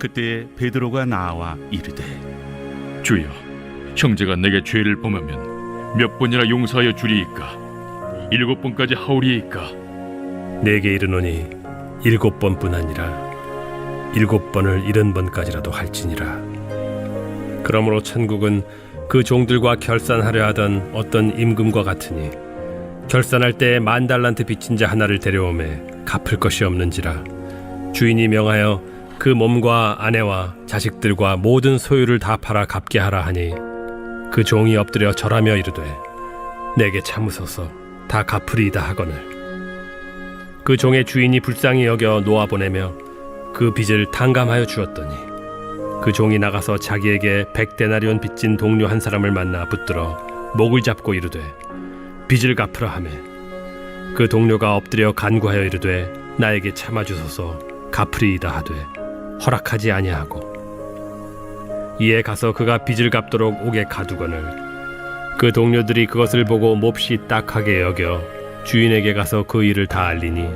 그때에 베드로가 나와 이르되 주여, 형제가 내게 죄를 범하면 몇 번이나 용서하여 주리이까? 7번까지 하오리이까? 내게 이르노니 7번뿐 아니라 7번을 70번까지라도 할지니라. 그러므로 천국은 그 종들과 결산하려 하던 어떤 임금과 같으니 결산할 때 10,000달란트 빚진 자 하나를 데려오매 갚을 것이 없는지라. 주인이 명하여 그 몸과 아내와 자식들과 모든 소유를 다 팔아 갚게 하라 하니 그 종이 엎드려 절하며 이르되 내게 참으소서, 다 갚으리이다 하거늘 그 종의 주인이 불쌍히 여겨 놓아보내며 그 빚을 탕감하여 주었더니 그 종이 나가서 자기에게 100데나리온 빚진 동료 한 사람을 만나 붙들어 목을 잡고 이르되 빚을 갚으라 하매 그 동료가 엎드려 간구하여 이르되 나에게 참아주소서, 갚으리이다 하되 허락하지 아니하고 이에 가서 그가 빚을 갚도록 옥에 가두거늘 그 동료들이 그것을 보고 몹시 딱하게 여겨 주인에게 가서 그 일을 다 알리니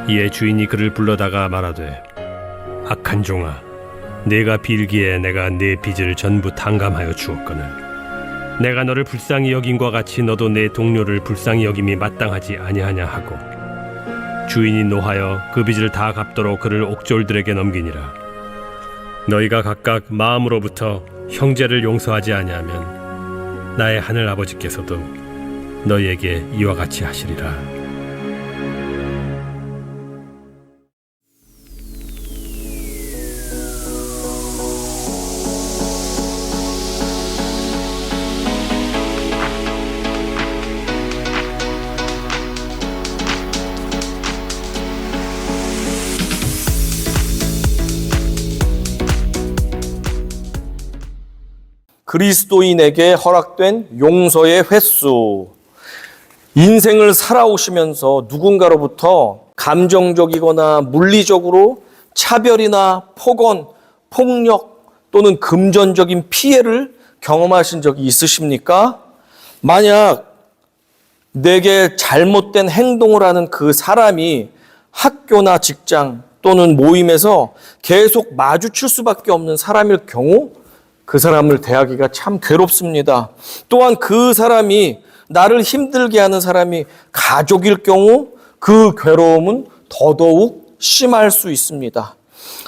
이에 주인이 그를 불러다가 말하되 악한 종아, 네가 빌기에 내가 네 빚을 전부 탕감하여 주었거늘 내가 너를 불쌍히 여김과 같이 너도 내 동료를 불쌍히 여김이 마땅하지 아니하냐 하고 주인이 노하여 그 빚을 다 갚도록 그를 옥졸들에게 넘기니라. 너희가 각각 마음으로부터 형제를 용서하지 아니하면 나의 하늘 아버지께서도 너희에게 이와 같이 하시리라. 그리스도인에게 허락된 용서의 횟수. 인생을 살아오시면서 누군가로부터 감정적이거나 물리적으로 차별이나 폭언, 폭력 또는 금전적인 피해를 경험하신 적이 있으십니까? 만약 내게 잘못된 행동을 하는 그 사람이 학교나 직장 또는 모임에서 계속 마주칠 수밖에 없는 사람일 경우 그 사람을 대하기가 참 괴롭습니다. 또한 그 사람이 나를 힘들게 하는 사람이 가족일 경우 그 괴로움은 더더욱 심할 수 있습니다.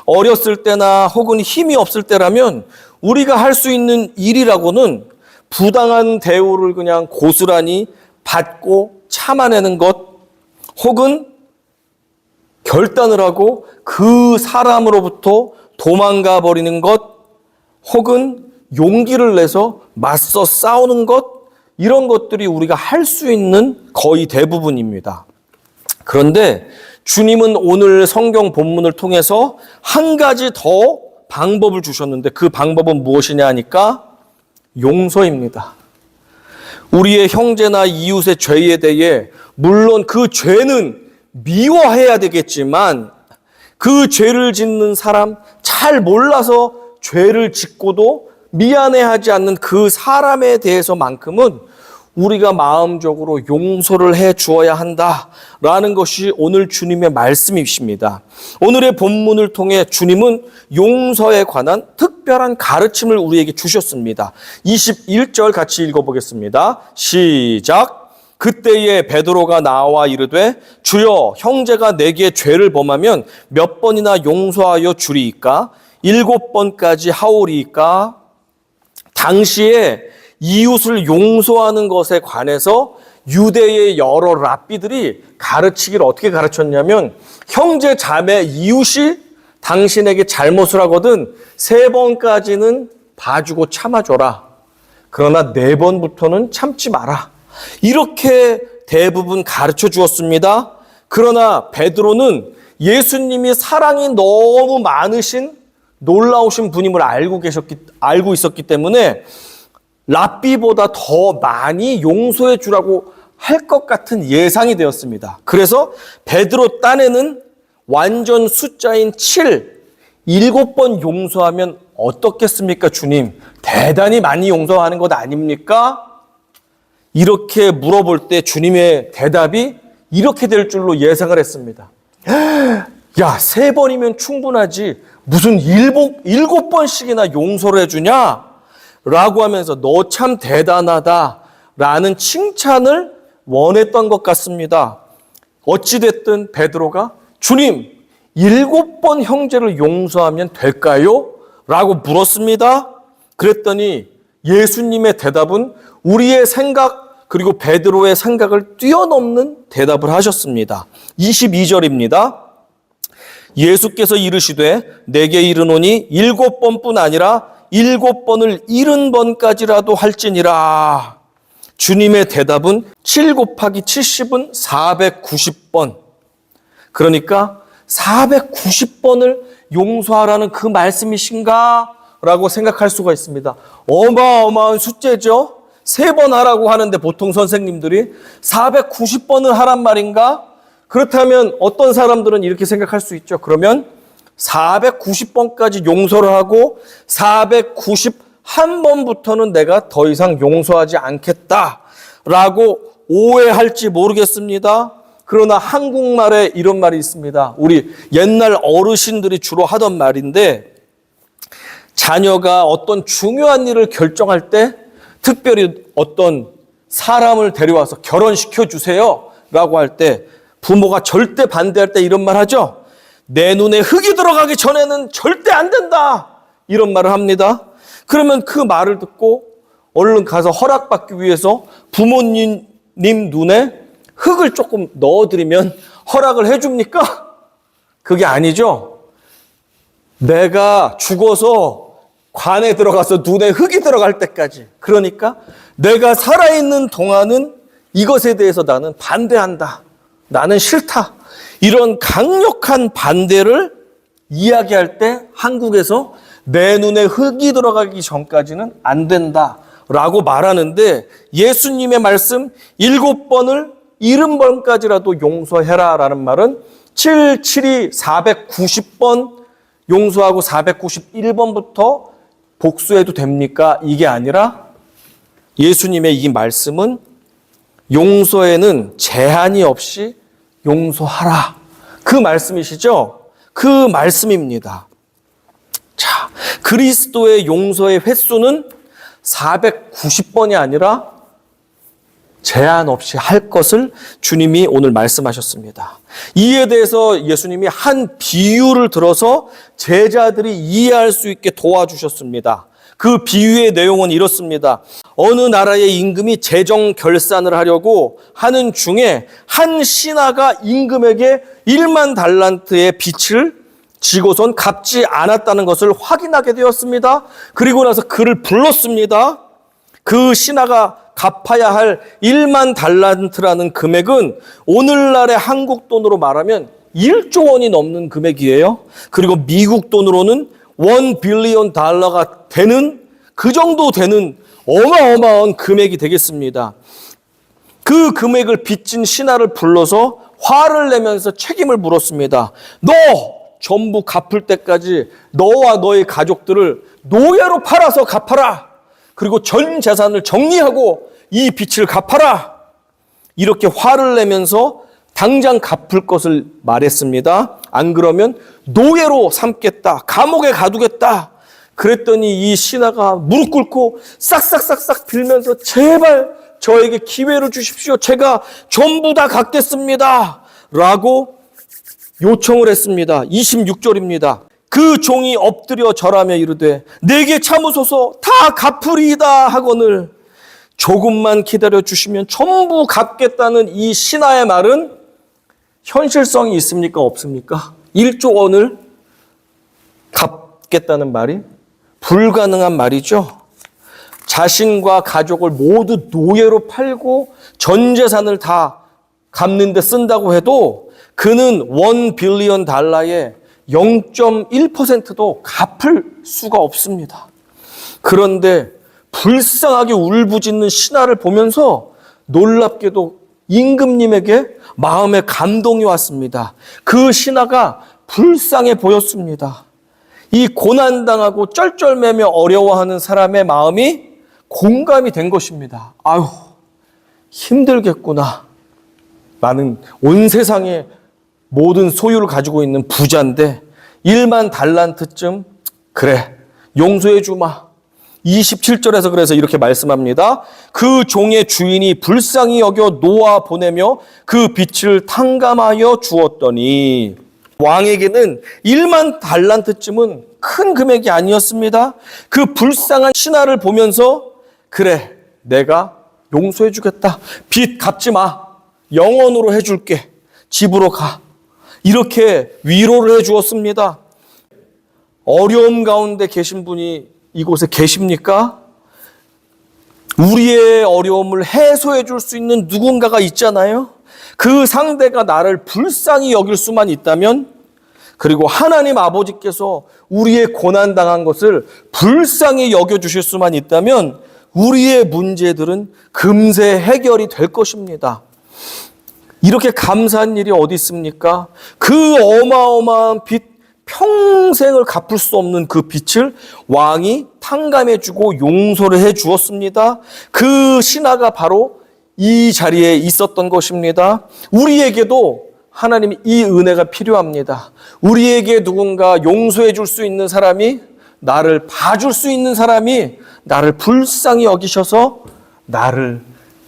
어렸을 때나 혹은 힘이 없을 때라면 우리가 할 수 있는 일이라고는 부당한 대우를 그냥 고스란히 받고 참아내는 것, 혹은 결단을 하고 그 사람으로부터 도망가 버리는 것, 혹은 용기를 내서 맞서 싸우는 것, 이런 것들이 우리가 할 수 있는 거의 대부분입니다. 그런데 주님은 오늘 성경 본문을 통해서 한 가지 더 방법을 주셨는데 그 방법은 무엇이냐 하니까 용서입니다. 우리의 형제나 이웃의 죄에 대해 물론 그 죄는 미워해야 되겠지만 그 죄를 짓는 사람, 잘 몰라서 죄를 짓고도 미안해하지 않는 그 사람에 대해서만큼은 우리가 마음적으로 용서를 해 주어야 한다라는 것이 오늘 주님의 말씀이십니다. 오늘의 본문을 통해 주님은 용서에 관한 특별한 가르침을 우리에게 주셨습니다. 21절 같이 읽어보겠습니다. 시작. 그때에 베드로가 나와 이르되 주여, 형제가 내게 죄를 범하면 몇 번이나 용서하여 주리이까? 7번까지 하오리이까? 당시에 이웃을 용서하는 것에 관해서 유대의 여러 랍비들이 가르치기를 어떻게 가르쳤냐면, 형제 자매 이웃이 당신에게 잘못을 하거든 3번까지는 봐주고 참아줘라. 그러나 4번부터는 참지 마라. 이렇게 대부분 가르쳐 주었습니다. 그러나 베드로는 예수님이 사랑이 너무 많으신 놀라우신 분임을 알고 있었기 때문에 랍비보다 더 많이 용서해 주라고 할 것 같은 예상이 되었습니다. 그래서 베드로 딴에는 완전 숫자인 7번 용서하면 어떻겠습니까, 주님? 대단히 많이 용서하는 것 아닙니까? 이렇게 물어볼 때 주님의 대답이 이렇게 될 줄로 예상을 했습니다. 야, 3번이면 충분하지. 무슨 일곱 번씩이나 용서를 해주냐? 라고 하면서 너 참 대단하다 라는 칭찬을 원했던 것 같습니다. 어찌됐든 베드로가 주님, 7번 형제를 용서하면 될까요? 라고 물었습니다. 그랬더니 예수님의 대답은 우리의 생각 그리고 베드로의 생각을 뛰어넘는 대답을 하셨습니다. 22절입니다. 예수께서 이르시되 내게 이르노니 7번뿐 아니라 7번을 70번까지라도 할지니라. 주님의 대답은 7 곱하기 70은 490번. 그러니까 490번을 용서하라는 그 말씀이신가? 라고 생각할 수가 있습니다. 어마어마한 숫자죠. 3번 하라고 하는데 보통 선생님들이 490번을 하란 말인가? 그렇다면 어떤 사람들은 이렇게 생각할 수 있죠. 그러면 490번까지 용서를 하고 491번부터는 내가 더 이상 용서하지 않겠다라고 오해할지 모르겠습니다. 그러나 한국말에 이런 말이 있습니다. 우리 옛날 어르신들이 주로 하던 말인데, 자녀가 어떤 중요한 일을 결정할 때 특별히 어떤 사람을 데려와서 결혼시켜 주세요 라고 할 때 부모가 절대 반대할 때 이런 말 하죠. 내 눈에 흙이 들어가기 전에는 절대 안 된다, 이런 말을 합니다. 그러면 그 말을 듣고 얼른 가서 허락받기 위해서 부모님 눈에 흙을 조금 넣어드리면 허락을 해줍니까? 그게 아니죠. 내가 죽어서 관에 들어가서 눈에 흙이 들어갈 때까지, 그러니까 내가 살아있는 동안은 이것에 대해서 나는 반대한다, 나는 싫다, 이런 강력한 반대를 이야기할 때 한국에서 내 눈에 흙이 들어가기 전까지는 안 된다라고 말하는데, 예수님의 말씀 7번을 70번까지라도 용서해라라는 말은 7, 7이 490번 용서하고 491번부터 복수해도 됩니까? 이게 아니라 예수님의 이 말씀은 용서에는 제한이 없이 용서하라, 그 말씀이시죠? 그 말씀입니다. 자, 그리스도의 용서의 횟수는 490번이 아니라 제한 없이 할 것을 주님이 오늘 말씀하셨습니다. 이에 대해서 예수님이 한 비유를 들어서 제자들이 이해할 수 있게 도와주셨습니다. 그 비유의 내용은 이렇습니다. 어느 나라의 임금이 재정 결산을 하려고 하는 중에 한 신하가 임금에게 1만 달란트의 빚을 지고선 갚지 않았다는 것을 확인하게 되었습니다. 그리고 나서 그를 불렀습니다. 그 신하가 갚아야 할 1만 달란트라는 금액은 오늘날의 한국 돈으로 말하면 1조 원이 넘는 금액이에요. 그리고 미국 돈으로는 1 빌리언 달러가 되는, 그 정도 되는 어마어마한 금액이 되겠습니다. 그 금액을 빚진 신하를 불러서 화를 내면서 책임을 물었습니다. 너 전부 갚을 때까지 너와 너의 가족들을 노예로 팔아서 갚아라. 그리고 전 재산을 정리하고 이 빚을 갚아라. 이렇게 화를 내면서 당장 갚을 것을 말했습니다. 안 그러면 노예로 삼겠다, 감옥에 가두겠다. 그랬더니 이 신하가 무릎 꿇고 싹싹싹싹 빌면서 제발 저에게 기회를 주십시오. 제가 전부 다 갚겠습니다. 라고 요청을 했습니다. 26절입니다. 그 종이 엎드려 절하며 이르되 내게 참으소서, 다 갚으리이다 하거늘 조금만 기다려 주시면 전부 갚겠다는 이 신하의 말은 현실성이 있습니까? 없습니까? 1조 원을 갚겠다는 말이 불가능한 말이죠. 자신과 가족을 모두 노예로 팔고 전 재산을 다 갚는 데 쓴다고 해도 그는 1 빌리언 달러의 0.1%도 갚을 수가 없습니다. 그런데 불쌍하게 울부짖는 신하를 보면서 놀랍게도 임금님에게 마음에 감동이 왔습니다. 그 신하가 불쌍해 보였습니다. 이 고난당하고 쩔쩔매며 어려워하는 사람의 마음이 공감이 된 것입니다. 아유, 힘들겠구나. 나는 온 세상에 모든 소유를 가지고 있는 부자인데 1만 달란트쯤 그래 용서해 주마. 27절에서 그래서 이렇게 말씀합니다. 그 종의 주인이 불쌍히 여겨 놓아 보내며 그 빚을 탕감하여 주었더니 왕에게는 1만 달란트쯤은 큰 금액이 아니었습니다. 그 불쌍한 신하를 보면서 그래 내가 용서해 주겠다. 빚 갚지 마. 영원으로 해줄게. 집으로 가. 이렇게 위로를 해 주었습니다. 어려움 가운데 계신 분이 이곳에 계십니까? 우리의 어려움을 해소해 줄 수 있는 누군가가 있잖아요. 그 상대가 나를 불쌍히 여길 수만 있다면, 그리고 하나님 아버지께서 우리의 고난당한 것을 불쌍히 여겨주실 수만 있다면 우리의 문제들은 금세 해결이 될 것입니다. 이렇게 감사한 일이 어디 있습니까? 그 어마어마한 빚, 평생을 갚을 수 없는 그 빚을 왕이 탕감해주고 용서를 해주었습니다. 그 신하가 바로 이 자리에 있었던 것입니다. 우리에게도 하나님이 이 은혜가 필요합니다. 우리에게 누군가 용서해 줄 수 있는 사람이, 나를 봐줄 수 있는 사람이 나를 불쌍히 여기셔서 나를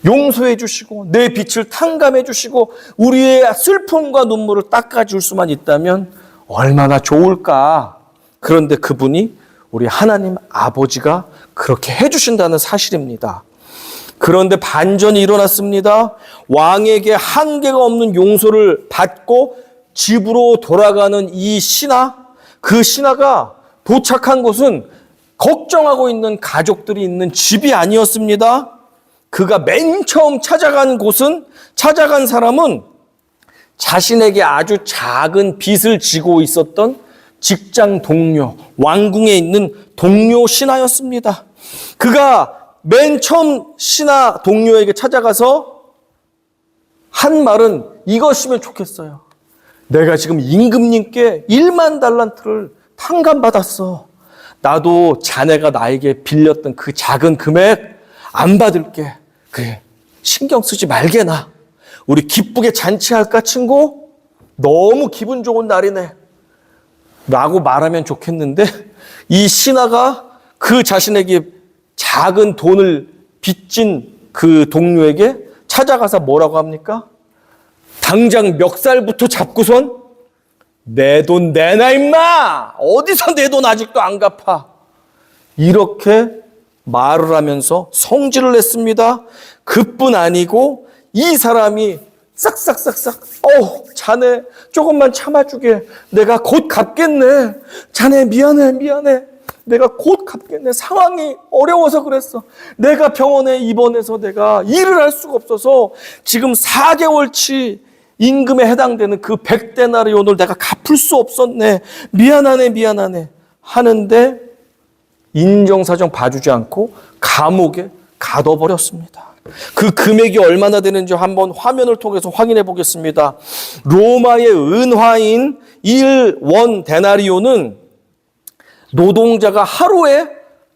용서해 주시고 내 빚을 탕감해 주시고 우리의 슬픔과 눈물을 닦아줄 수만 있다면 얼마나 좋을까. 그런데 그분이 우리 하나님 아버지가 그렇게 해주신다는 사실입니다. 그런데 반전이 일어났습니다. 왕에게 한계가 없는 용서를 받고 집으로 돌아가는 이 신하, 그 신하가 도착한 곳은 걱정하고 있는 가족들이 있는 집이 아니었습니다. 그가 맨 처음 찾아간 사람은 자신에게 아주 작은 빚을 지고 있었던 직장 동료, 왕궁에 있는 동료 신하였습니다. 그가 맨 처음 신하 동료에게 찾아가서 한 말은 이것이면 좋겠어요. 내가 지금 임금님께 1만 달란트를 탕감받았어. 나도 자네가 나에게 빌렸던 그 작은 금액 안 받을게. 그래, 신경 쓰지 말게나. 우리 기쁘게 잔치할까 친구? 너무 기분 좋은 날이네. 라고 말하면 좋겠는데 이 신하가 그 자신에게 작은 돈을 빚진 그 동료에게 찾아가서 뭐라고 합니까? 당장 멱살부터 잡고선 내 돈 내놔 임마! 어디서 내 돈 아직도 안 갚아? 이렇게 말을 하면서 성질을 냈습니다. 그뿐 아니고 이 사람이 싹싹싹싹 자네 조금만 참아주게. 내가 곧 갚겠네. 자네 미안해. 내가 곧 갚겠네. 상황이 어려워서 그랬어. 내가 병원에 입원해서 내가 일을 할 수가 없어서 지금 4개월치 임금에 해당되는 그 100데나리온을 내가 갚을 수 없었네. 미안하네. 하는데 인정사정 봐주지 않고 감옥에 가둬버렸습니다. 그 금액이 얼마나 되는지 한번 화면을 통해서 확인해 보겠습니다. 로마의 은화인 1원 데나리온은 노동자가 하루에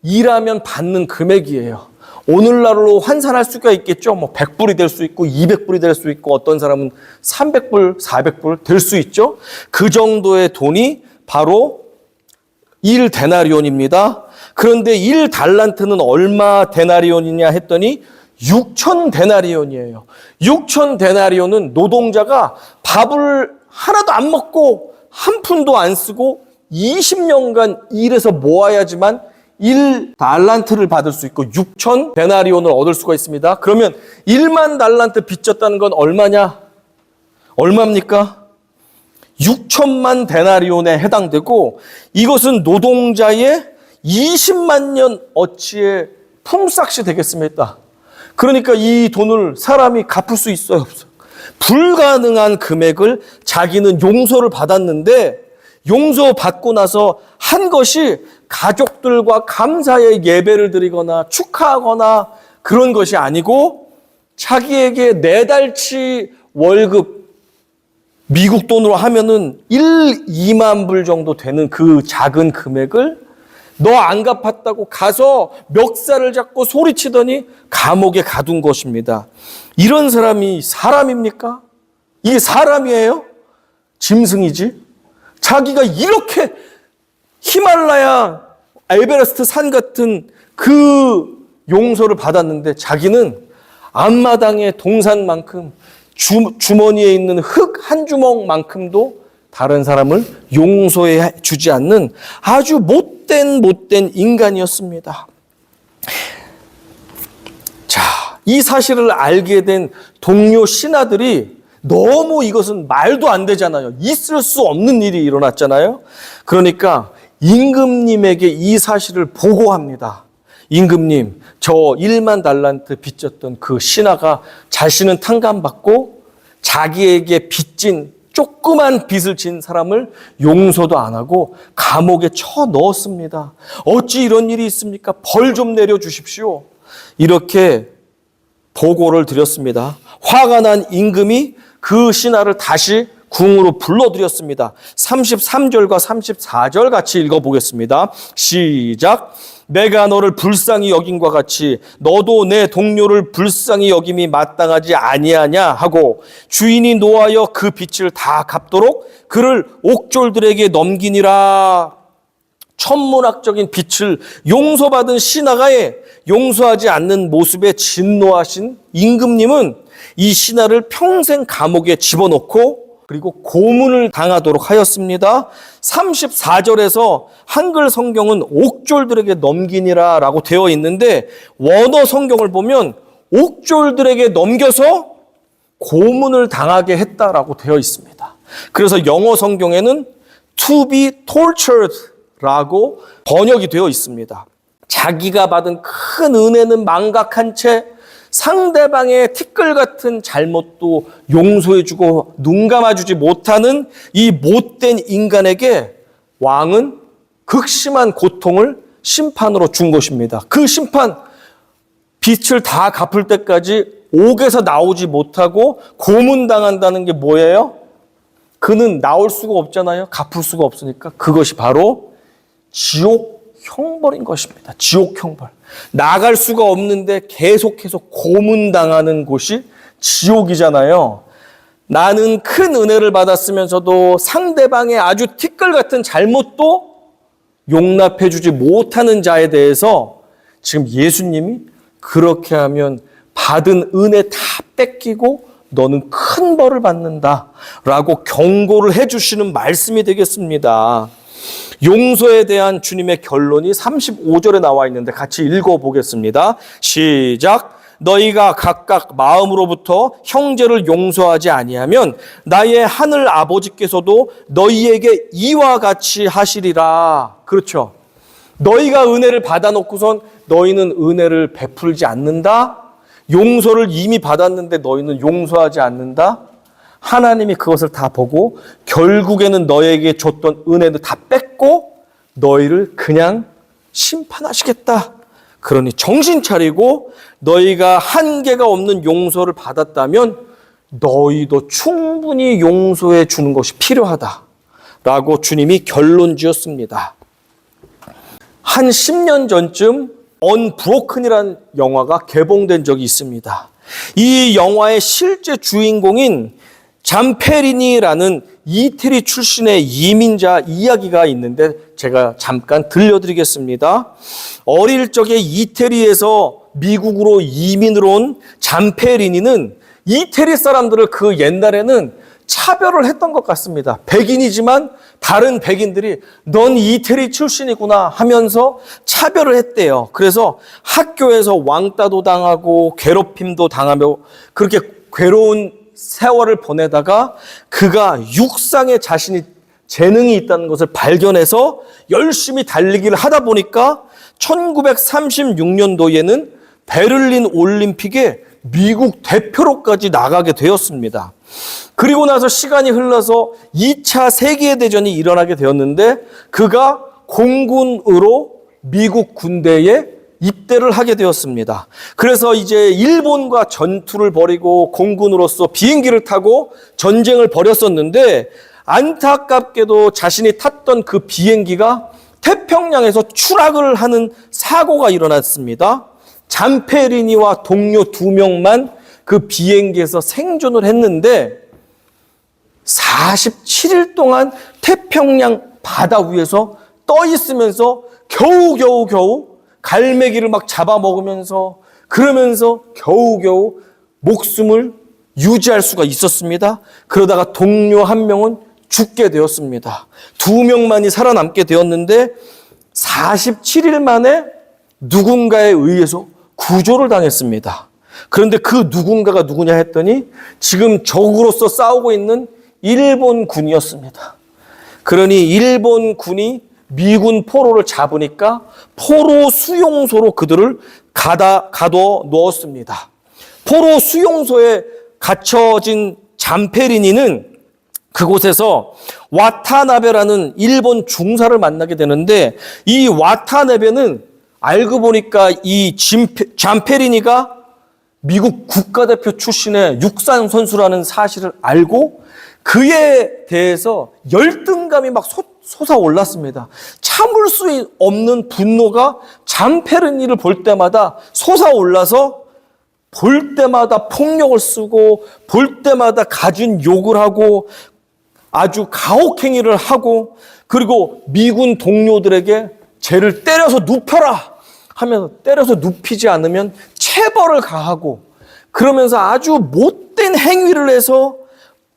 일하면 받는 금액이에요. 오늘날로 환산할 수가 있겠죠. 100불이 될 수 있고 200불이 될 수 있고 어떤 사람은 300불, 400불 될 수 있죠. 그 정도의 돈이 바로 1데나리온입니다. 그런데 1달란트는 얼마 데나리온이냐 했더니 6,000데나리온이에요. 6,000데나리온은 노동자가 밥을 하나도 안 먹고 한 푼도 안 쓰고 20년간 일해서 모아야지만 1달란트를 받을 수 있고 6,000데나리온을 얻을 수가 있습니다. 그러면 1만 달란트 빚졌다는 건 얼마냐? 얼마입니까? 6천만 데나리온에 해당되고 이것은 노동자의 20만 년 어치의 품삯이 되겠습니다. 그러니까 이 돈을 사람이 갚을 수 있어요, 없어요? 불가능한 금액을 자기는 용서를 받았는데 용서받고 나서 한 것이 가족들과 감사의 예배를 드리거나 축하하거나 그런 것이 아니고 자기에게 4달치 월급, 미국 돈으로 하면은 2만 불 정도 되는 그 작은 금액을 너 안 갚았다고 가서 멱살을 잡고 소리치더니 감옥에 가둔 것입니다. 이런 사람이 사람입니까? 이게 사람이에요? 짐승이지? 자기가 이렇게 히말라야 에베레스트 산 같은 그 용서를 받았는데 자기는 앞마당의 동산만큼 주머니에 있는 흙 한 주먹만큼도 다른 사람을 용서해 주지 않는 아주 못된 인간이었습니다. 자, 이 사실을 알게 된 동료 신하들이 너무 이것은 말도 안 되잖아요. 있을 수 없는 일이 일어났잖아요. 그러니까 임금님에게 이 사실을 보고합니다. 임금님, 저 1만 달란트 빚졌던 그 신하가 자신은 탕감받고 자기에게 빚진 조그만 빚을 진 사람을 용서도 안 하고 감옥에 쳐 넣었습니다. 어찌 이런 일이 있습니까? 벌 좀 내려주십시오. 이렇게 보고를 드렸습니다. 화가 난 임금이 그 신하를 다시 궁으로 불러들였습니다. 33절과 34절 같이 읽어보겠습니다. 시작. 내가 너를 불쌍히 여김과 같이 너도 내 동료를 불쌍히 여김이 마땅하지 아니하냐 하고 주인이 노하여 그 빚을 다 갚도록 그를 옥졸들에게 넘기니라. 천문학적인 빚을 용서받은 신하가에 용서하지 않는 모습에 진노하신 임금님은 이 신하를 평생 감옥에 집어넣고 그리고 고문을 당하도록 하였습니다. 34절에서 한글 성경은 옥졸들에게 넘기니라 라고 되어 있는데 원어 성경을 보면 옥졸들에게 넘겨서 고문을 당하게 했다라고 되어 있습니다. 그래서 영어 성경에는 to be tortured 라고 번역이 되어 있습니다. 자기가 받은 큰 은혜는 망각한 채 상대방의 티끌 같은 잘못도 용서해주고 눈 감아주지 못하는 이 못된 인간에게 왕은 극심한 고통을 심판으로 준 것입니다. 그 심판, 빚을 다 갚을 때까지 옥에서 나오지 못하고 고문당한다는 게 뭐예요? 그는 나올 수가 없잖아요. 갚을 수가 없으니까. 그것이 바로 지옥 형벌인 것입니다. 지옥 형벌. 나갈 수가 없는데 계속해서 고문당하는 곳이 지옥이잖아요. 나는 큰 은혜를 받았으면서도 상대방의 아주 티끌 같은 잘못도 용납해 주지 못하는 자에 대해서 지금 예수님이 그렇게 하면 받은 은혜 다 뺏기고 너는 큰 벌을 받는다라고 경고를 해 주시는 말씀이 되겠습니다. 용서에 대한 주님의 결론이 35절에 나와 있는데 같이 읽어보겠습니다. 시작. 너희가 각각 마음으로부터 형제를 용서하지 아니하면 나의 하늘 아버지께서도 너희에게 이와 같이 하시리라. 그렇죠. 너희가 은혜를 받아놓고선 너희는 은혜를 베풀지 않는다. 용서를 이미 받았는데 너희는 용서하지 않는다. 하나님이 그것을 다 보고 결국에는 너에게 줬던 은혜도 다 뺏고 너희를 그냥 심판하시겠다. 그러니 정신 차리고 너희가 한계가 없는 용서를 받았다면 너희도 충분히 용서해 주는 것이 필요하다라고 주님이 결론 지었습니다. 한 10년 전쯤 언브로큰이라는 영화가 개봉된 적이 있습니다. 이 영화의 실제 주인공인 잠페리니라는 이태리 출신의 이민자 이야기가 있는데 제가 잠깐 들려드리겠습니다. 어릴 적에 이태리에서 미국으로 이민을 온 잠페리니는 이태리 사람들을 그 옛날에는 차별을 했던 것 같습니다. 백인이지만 다른 백인들이 넌 이태리 출신이구나 하면서 차별을 했대요. 그래서 학교에서 왕따도 당하고 괴롭힘도 당하며 그렇게 괴로운 세월을 보내다가 그가 육상에 자신이 재능이 있다는 것을 발견해서 열심히 달리기를 하다 보니까 1936년도에는 베를린 올림픽에 미국 대표로까지 나가게 되었습니다. 그리고 나서 시간이 흘러서 2차 세계대전이 일어나게 되었는데 그가 공군으로 미국 군대에 입대를 하게 되었습니다. 그래서 이제 일본과 전투를 벌이고 공군으로서 비행기를 타고 전쟁을 벌였었는데 안타깝게도 자신이 탔던 그 비행기가 태평양에서 추락을 하는 사고가 일어났습니다. 잠페리니와 동료 2명만 그 비행기에서 생존을 했는데 47일 동안 태평양 바다 위에서 떠 있으면서 겨우 갈매기를 막 잡아먹으면서 그러면서 겨우 목숨을 유지할 수가 있었습니다. 그러다가 동료 한 명은 죽게 되었습니다. 2명만이 살아남게 되었는데 47일 만에 누군가에 의해서 구조를 당했습니다. 그런데 그 누군가가 누구냐 했더니 지금 적으로서 싸우고 있는 일본군이었습니다. 그러니 일본군이 미군 포로를 잡으니까 포로 수용소로 그들을 가둬 놓았습니다. 포로 수용소에 갇혀진 잠페리니는 그곳에서 와타나베라는 일본 중사를 만나게 되는데 이 와타나베는 알고 보니까 이 잠페리니가 미국 국가대표 출신의 육상 선수라는 사실을 알고 그에 대해서 열등감이 막 솟아올랐습니다. 참을 수 없는 분노가 잠페리니를 볼 때마다 솟아올라서 볼 때마다 폭력을 쓰고 볼 때마다 가진 욕을 하고 아주 가혹행위를 하고 그리고 미군 동료들에게 쟤를 때려서 눕혀라 하면서 때려서 눕히지 않으면 체벌을 가하고 그러면서 아주 못된 행위를 해서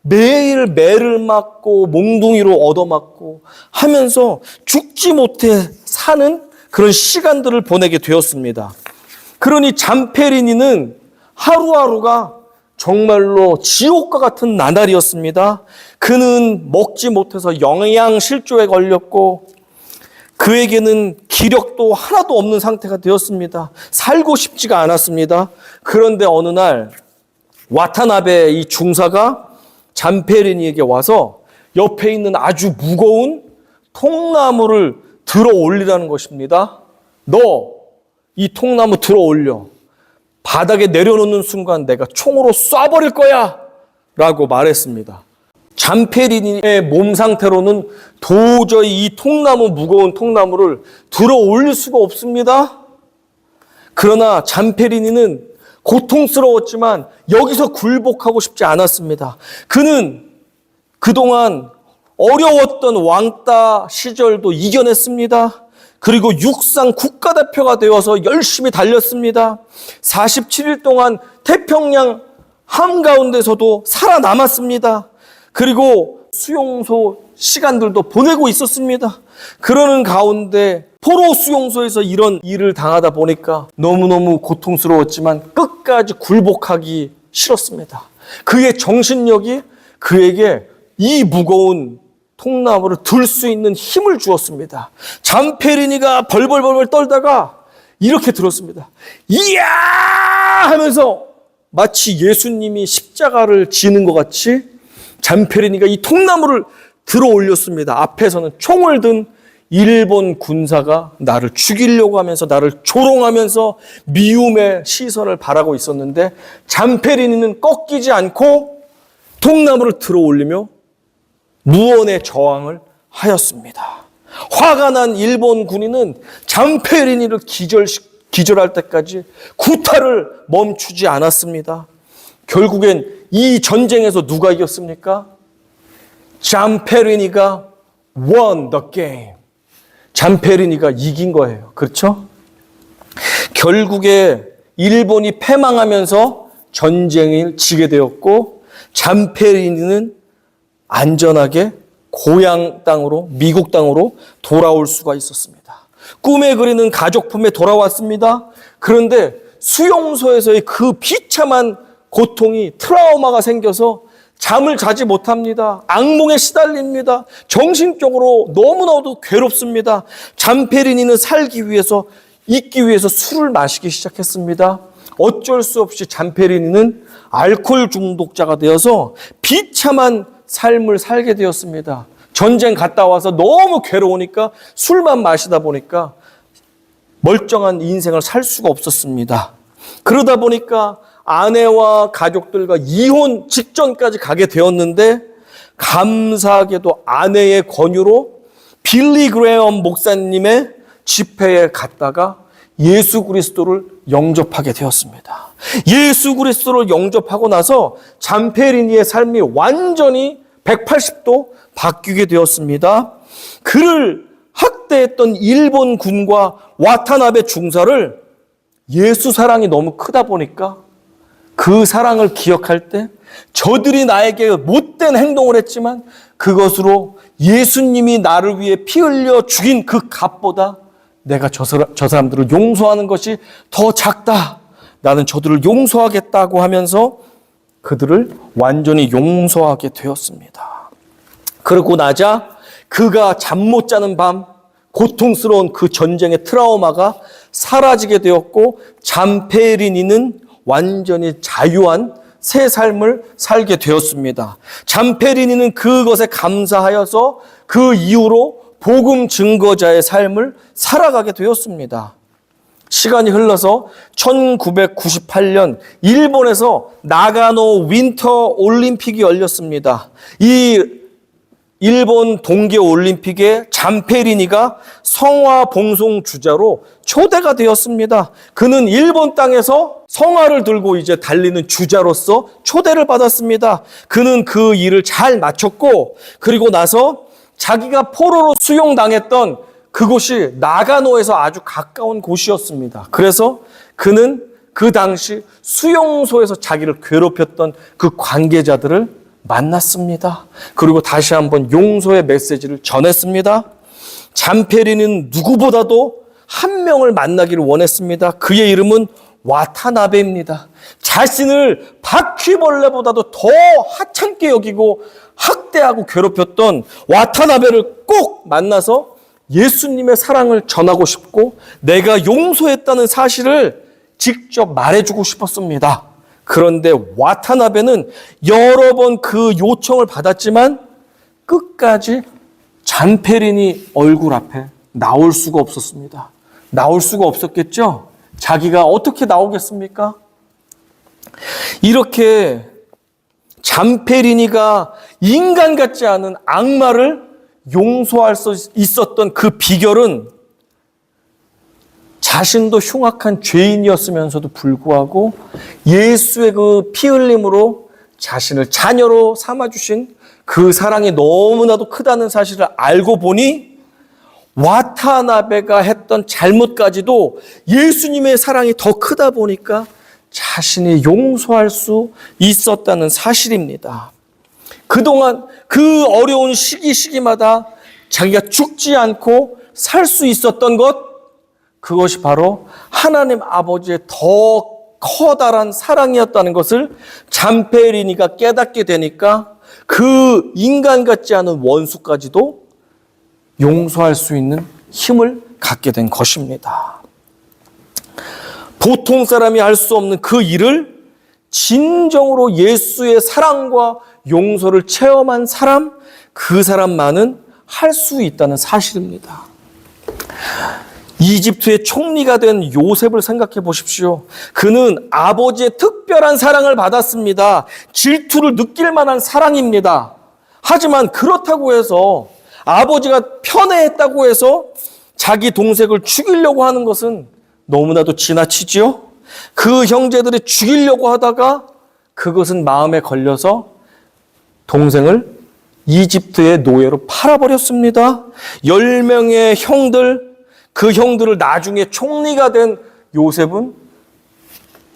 매일 매를 맞고 몽둥이로 얻어맞고 하면서 죽지 못해 사는 그런 시간들을 보내게 되었습니다. 그러니 잠페리니는 하루하루가 정말로 지옥과 같은 나날이었습니다. 그는 먹지 못해서 영양실조에 걸렸고 그에게는 기력도 하나도 없는 상태가 되었습니다. 살고 싶지가 않았습니다. 그런데 어느 날 와타나베 이 중사가 잠페리니에게 와서 옆에 있는 아주 무거운 통나무를 들어 올리라는 것입니다. 너 이 통나무 들어 올려. 바닥에 내려놓는 순간 내가 총으로 쏴버릴 거야 라고 말했습니다. 잠페리니의 몸 상태로는 도저히 이 무거운 통나무를 들어 올릴 수가 없습니다. 그러나 잠페리니는 고통스러웠지만 여기서 굴복하고 싶지 않았습니다. 그는 그동안 어려웠던 왕따 시절도 이겨냈습니다. 그리고 육상 국가대표가 되어서 열심히 달렸습니다. 47일 동안 태평양 한가운데서도 살아남았습니다. 그리고 수용소 시간들도 보내고 있었습니다. 그러는 가운데 포로 수용소에서 이런 일을 당하다 보니까 너무너무 고통스러웠지만 끝까지 굴복하기 싫었습니다. 그의 정신력이 그에게 이 무거운 통나무를 들 수 있는 힘을 주었습니다. 잠페리니가 벌벌벌 떨다가 이렇게 들었습니다. 이야! 하면서 마치 예수님이 십자가를 지는 것 같이 잠페리니가 이 통나무를 들어 올렸습니다. 앞에서는 총을 든 일본 군사가 나를 죽이려고 하면서 나를 조롱하면서 미움의 시선을 바라고 있었는데 잠페리니는 꺾이지 않고 통나무를 들어 올리며 무언의 저항을 하였습니다. 화가 난 일본 군인은 잠페리니를 기절할 때까지 구타를 멈추지 않았습니다. 결국엔 이 전쟁에서 누가 이겼습니까? 잠페리니가 won the game. 잠페리니가 이긴 거예요. 그렇죠? 결국에 일본이 패망하면서 전쟁을 지게 되었고 잠페리니는 안전하게 고향 땅으로 미국 땅으로 돌아올 수가 있었습니다. 꿈에 그리는 가족품에 돌아왔습니다. 그런데 수용소에서의 그 비참한 고통이 트라우마가 생겨서 잠을 자지 못합니다. 악몽에 시달립니다. 정신적으로 너무나도 괴롭습니다. 잠페리니는 살기 위해서 있기 위해서 술을 마시기 시작했습니다. 어쩔 수 없이 잠페리니는 알코올 중독자가 되어서 비참한 삶을 살게 되었습니다. 전쟁 갔다 와서 너무 괴로우니까 술만 마시다 보니까 멀쩡한 인생을 살 수가 없었습니다. 그러다 보니까 아내와 가족들과 이혼 직전까지 가게 되었는데 감사하게도 아내의 권유로 빌리 그레엄 목사님의 집회에 갔다가 예수 그리스도를 영접하게 되었습니다. 예수 그리스도를 영접하고 나서 잠페리니의 삶이 완전히 180도 바뀌게 되었습니다. 그를 학대했던 일본 군과 와타나베 중사를 예수 사랑이 너무 크다 보니까 그 사랑을 기억할 때 저들이 나에게 못된 행동을 했지만 그것으로 예수님이 나를 위해 피 흘려 죽인 그 값보다 내가 저 사람들을 용서하는 것이 더 작다. 나는 저들을 용서하겠다고 하면서 그들을 완전히 용서하게 되었습니다. 그러고 나자 그가 잠 못 자는 밤 고통스러운 그 전쟁의 트라우마가 사라지게 되었고 잠페리니는 완전히 자유한 새 삶을 살게 되었습니다. 잠페리니는 그것에 감사하여서 그 이후로 복음 증거자의 삶을 살아가게 되었습니다. 시간이 흘러서 1998년 일본에서 나가노 윈터 올림픽이 열렸습니다. 이 일본 동계올림픽에 잠페리니가 성화 봉송 주자로 초대가 되었습니다. 그는 일본 땅에서 성화를 들고 이제 달리는 주자로서 초대를 받았습니다. 그는 그 일을 잘 마쳤고 그리고 나서 자기가 포로로 수용당했던 그곳이 나가노에서 아주 가까운 곳이었습니다. 그래서 그는 그 당시 수용소에서 자기를 괴롭혔던 그 관계자들을 만났습니다. 그리고 다시 한번 용서의 메시지를 전했습니다. 잠페리는 누구보다도 한 명을 만나기를 원했습니다. 그의 이름은 와타나베입니다. 자신을 바퀴벌레보다도 더 하찮게 여기고 학대하고 괴롭혔던 와타나베를 꼭 만나서 예수님의 사랑을 전하고 싶고 내가 용서했다는 사실을 직접 말해주고 싶었습니다. 그런데 와타나베는 여러 번 그 요청을 받았지만 끝까지 잠페리니 얼굴 앞에 나올 수가 없었습니다. 나올 수가 없었겠죠? 자기가 어떻게 나오겠습니까? 이렇게 잠페리니가 인간 같지 않은 악마를 용서할 수 있었던 그 비결은 자신도 흉악한 죄인이었으면서도 불구하고 예수의 그 피 흘림으로 자신을 자녀로 삼아주신 그 사랑이 너무나도 크다는 사실을 알고 보니 와타나베가 했던 잘못까지도 예수님의 사랑이 더 크다 보니까 자신이 용서할 수 있었다는 사실입니다. 그동안 그 어려운 시기마다 자기가 죽지 않고 살 수 있었던 것, 그것이 바로 하나님 아버지의 더 커다란 사랑이었다는 것을 잠페리니가 깨닫게 되니까 그 인간 같지 않은 원수까지도 용서할 수 있는 힘을 갖게 된 것입니다. 보통 사람이 할 수 없는 그 일을 진정으로 예수의 사랑과 용서를 체험한 사람, 그 사람만은 할 수 있다는 사실입니다. 이집트의 총리가 된 요셉을 생각해 보십시오. 그는 아버지의 특별한 사랑을 받았습니다. 질투를 느낄 만한 사랑입니다. 하지만 그렇다고 해서 아버지가 편애했다고 해서 자기 동생을 죽이려고 하는 것은 너무나도 지나치지요. 그 형제들이 죽이려고 하다가 그것은 마음에 걸려서 동생을 이집트의 노예로 팔아버렸습니다. 10명의 형들, 그 형들을 나중에 총리가 된 요셉은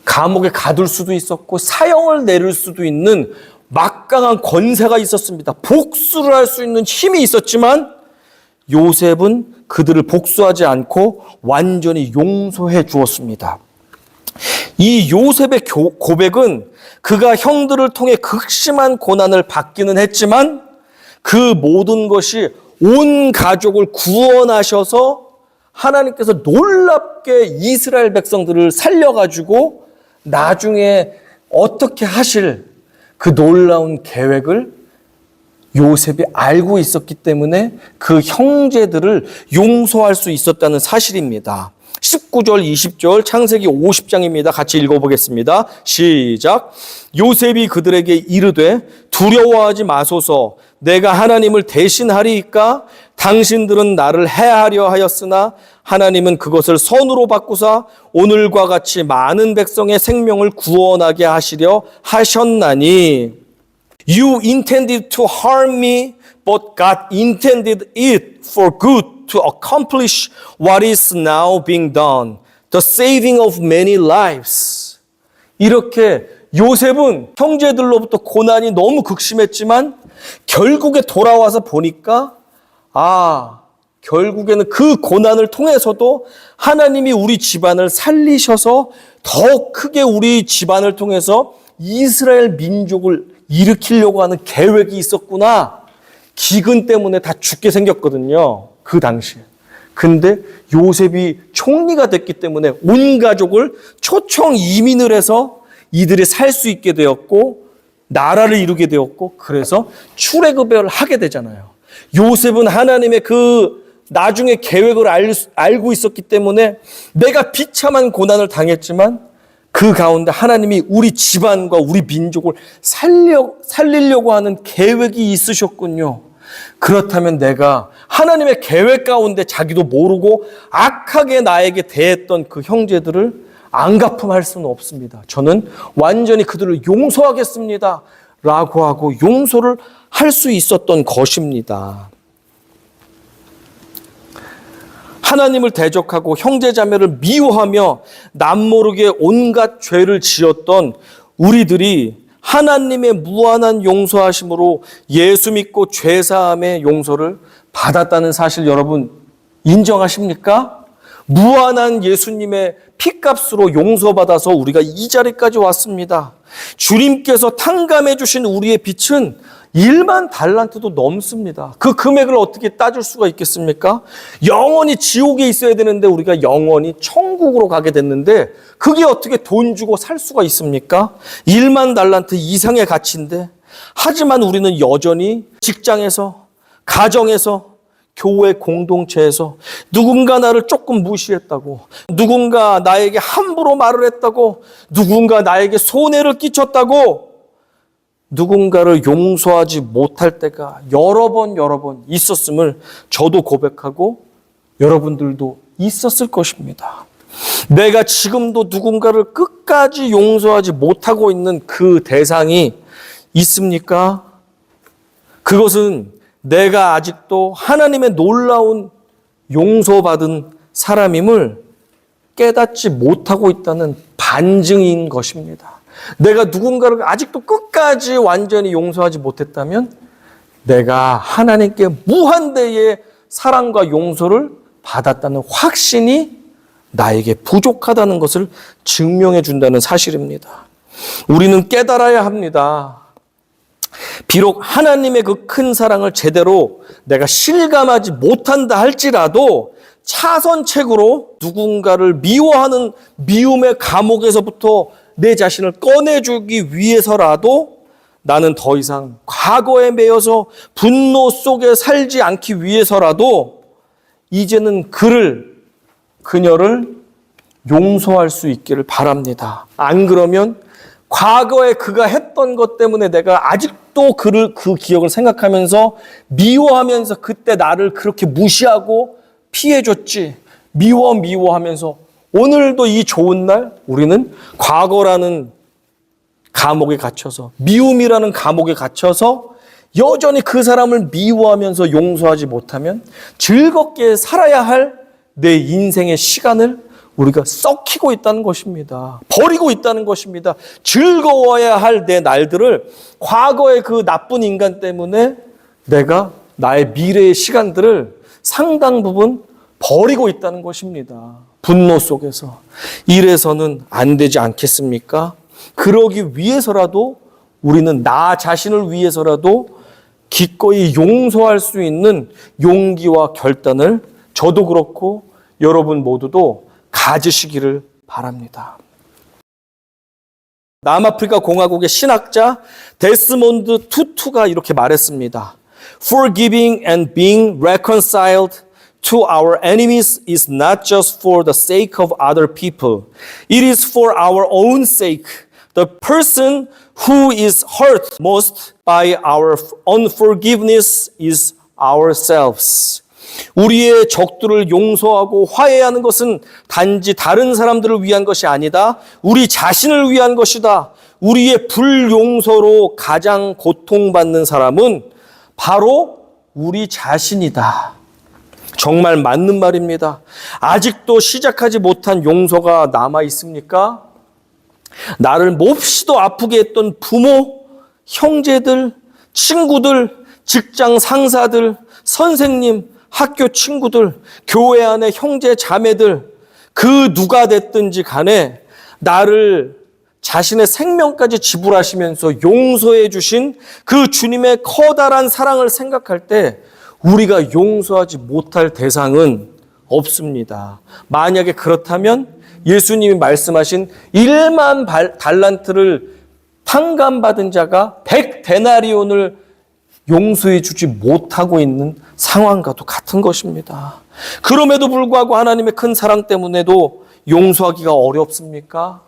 감옥에 가둘 수도 있었고 사형을 내릴 수도 있는 막강한 권세가 있었습니다. 복수를 할 수 있는 힘이 있었지만 요셉은 그들을 복수하지 않고 완전히 용서해 주었습니다. 이 요셉의 고백은 그가 형들을 통해 극심한 고난을 받기는 했지만 그 모든 것이 온 가족을 구원하셔서 하나님께서 놀랍게 이스라엘 백성들을 살려가지고 나중에 어떻게 하실 그 놀라운 계획을 요셉이 알고 있었기 때문에 그 형제들을 용서할 수 있었다는 사실입니다. 19절, 20절 창세기 50장입니다. 같이 읽어보겠습니다. 시작. 요셉이 그들에게 이르되 두려워하지 마소서. 내가 하나님을 대신하리이까? 당신들은 나를 해하려 하였으나 하나님은 그것을 선으로 바꾸사 오늘과 같이 많은 백성의 생명을 구원하게 하시려 하셨나니. You intended to harm me, but God intended it for good to accomplish what is now being done, the saving of many lives. 이렇게 요셉은 형제들로부터 고난이 너무 극심했지만 결국에 돌아와서 보니까 결국에는 그 고난을 통해서도 하나님이 우리 집안을 살리셔서 더 크게 우리 집안을 통해서 이스라엘 민족을 일으키려고 하는 계획이 있었구나. 기근 때문에 다 죽게 생겼거든요. 그 당시에. 근데 요셉이 총리가 됐기 때문에 온 가족을 초청 이민을 해서 이들이 살 수 있게 되었고 나라를 이루게 되었고 그래서 출애굽을 하게 되잖아요. 요셉은 하나님의 그 나중에 계획을 알고 있었기 때문에 내가 비참한 고난을 당했지만 그 가운데 하나님이 우리 집안과 우리 민족을 살리려고 하는 계획이 있으셨군요. 그렇다면 내가 하나님의 계획 가운데 자기도 모르고 악하게 나에게 대했던 그 형제들을 안갚음할 수는 없습니다. 저는 완전히 그들을 용서하겠습니다. 라고 하고 용서를 할 수 있었던 것입니다. 하나님을 대적하고 형제자매를 미워하며 남모르게 온갖 죄를 지었던 우리들이 하나님의 무한한 용서하심으로 예수 믿고 죄사함의 용서를 받았다는 사실 여러분 인정하십니까? 무한한 예수님의 피값으로 용서받아서 우리가 이 자리까지 왔습니다. 주님께서 탕감해 주신 우리의 빚은 1만 달란트도 넘습니다. 그 금액을 어떻게 따질 수가 있겠습니까? 영원히 지옥에 있어야 되는데 우리가 영원히 천국으로 가게 됐는데 그게 어떻게 돈 주고 살 수가 있습니까? 1만 달란트 이상의 가치인데 하지만 우리는 여전히 직장에서, 가정에서, 교회 공동체에서 누군가 나를 조금 무시했다고, 누군가 나에게 함부로 말을 했다고, 누군가 나에게 손해를 끼쳤다고 누군가를 용서하지 못할 때가 여러 번 있었음을 저도 고백하고 여러분들도 있었을 것입니다. 내가 지금도 누군가를 끝까지 용서하지 못하고 있는 그 대상이 있습니까? 그것은 내가 아직도 하나님의 놀라운 용서받은 사람임을 깨닫지 못하고 있다는 반증인 것입니다. 내가 누군가를 아직도 끝까지 완전히 용서하지 못했다면 내가 하나님께 무한대의 사랑과 용서를 받았다는 확신이 나에게 부족하다는 것을 증명해 준다는 사실입니다. 우리는 깨달아야 합니다. 비록 하나님의 그 큰 사랑을 제대로 내가 실감하지 못한다 할지라도 차선책으로 누군가를 미워하는 미움의 감옥에서부터 내 자신을 꺼내주기 위해서라도 나는 더 이상 과거에 매여서 분노 속에 살지 않기 위해서라도 이제는 그녀를 용서할 수 있기를 바랍니다. 안 그러면 과거에 그가 했던 것 때문에 내가 아직도 그 기억을 생각하면서 미워하면서 그때 나를 그렇게 무시하고 피해줬지. 미워하면서 오늘도 이 좋은 날 우리는 과거라는 감옥에 갇혀서 미움이라는 감옥에 갇혀서 여전히 그 사람을 미워하면서 용서하지 못하면 즐겁게 살아야 할 내 인생의 시간을 우리가 썩히고 있다는 것입니다. 버리고 있다는 것입니다. 즐거워야 할 내 날들을 과거의 그 나쁜 인간 때문에 내가 나의 미래의 시간들을 상당 부분 버리고 있다는 것입니다. 분노 속에서. 이래서는 안 되지 않겠습니까? 그러기 위해서라도 우리는 나 자신을 위해서라도 기꺼이 용서할 수 있는 용기와 결단을 저도 그렇고 여러분 모두도 가지시기를 바랍니다. 남아프리카 공화국의 신학자 데스몬드 투투가 이렇게 말했습니다. Forgiving and being reconciled to our enemies is not just for the sake of other people. It is for our own sake. The person who is hurt most by our unforgiveness is ourselves. 우리의 적들을 용서하고 화해하는 것은 단지 다른 사람들을 위한 것이 아니다. 우리 자신을 위한 것이다. 우리의 불용서로 가장 고통받는 사람은 바로 우리 자신이다. 정말 맞는 말입니다. 아직도 시작하지 못한 용서가 남아 있습니까? 나를 몹시도 아프게 했던 부모, 형제들, 친구들, 직장 상사들, 선생님, 학교 친구들, 교회 안의 형제 자매들, 그 누가 됐든지 간에 나를 자신의 생명까지 지불하시면서 용서해 주신 그 주님의 커다란 사랑을 생각할 때 우리가 용서하지 못할 대상은 없습니다. 만약에 그렇다면 예수님이 말씀하신 1만 달란트를 탕감받은 자가 100데나리온을 용서해 주지 못하고 있는 상황과도 같은 것입니다. 그럼에도 불구하고 하나님의 큰 사랑 때문에도 용서하기가 어렵습니까?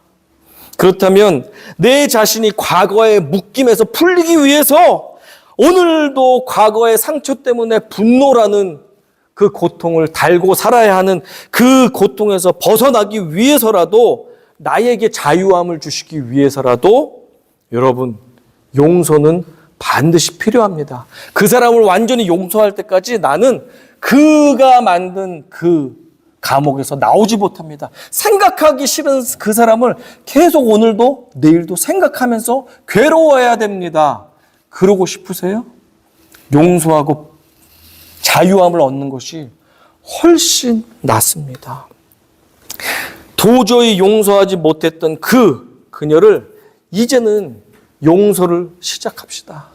그렇다면 내 자신이 과거의 묶임에서 풀리기 위해서 오늘도 과거의 상처 때문에 분노라는 그 고통을 달고 살아야 하는 그 고통에서 벗어나기 위해서라도 나에게 자유함을 주시기 위해서라도 여러분 용서는 반드시 필요합니다. 그 사람을 완전히 용서할 때까지 나는 그가 만든 그 감옥에서 나오지 못합니다. 생각하기 싫은 그 사람을 계속 오늘도 내일도 생각하면서 괴로워해야 됩니다. 그러고 싶으세요? 용서하고 자유함을 얻는 것이 훨씬 낫습니다. 도저히 용서하지 못했던 그녀를 이제는 용서를 시작합시다.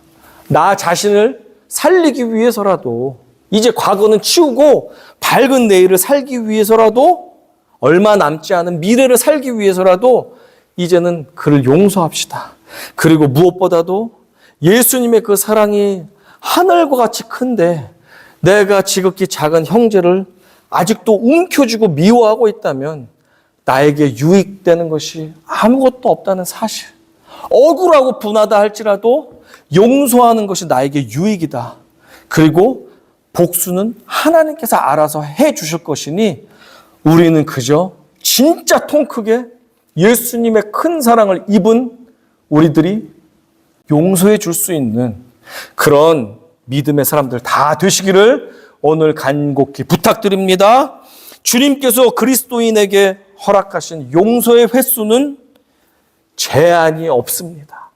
나 자신을 살리기 위해서라도 이제 과거는 치우고 밝은 내일을 살기 위해서라도 얼마 남지 않은 미래를 살기 위해서라도 이제는 그를 용서합시다. 그리고 무엇보다도 예수님의 그 사랑이 하늘과 같이 큰데 내가 지극히 작은 형제를 아직도 움켜쥐고 미워하고 있다면 나에게 유익되는 것이 아무것도 없다는 사실. 억울하고 분하다 할지라도 용서하는 것이 나에게 유익이다. 그리고 복수는 하나님께서 알아서 해 주실 것이니 우리는 그저 진짜 통 크게 예수님의 큰 사랑을 입은 우리들이 용서해 줄 수 있는 그런 믿음의 사람들 다 되시기를 오늘 간곡히 부탁드립니다. 주님께서 그리스도인에게 허락하신 용서의 횟수는 제한이 없습니다.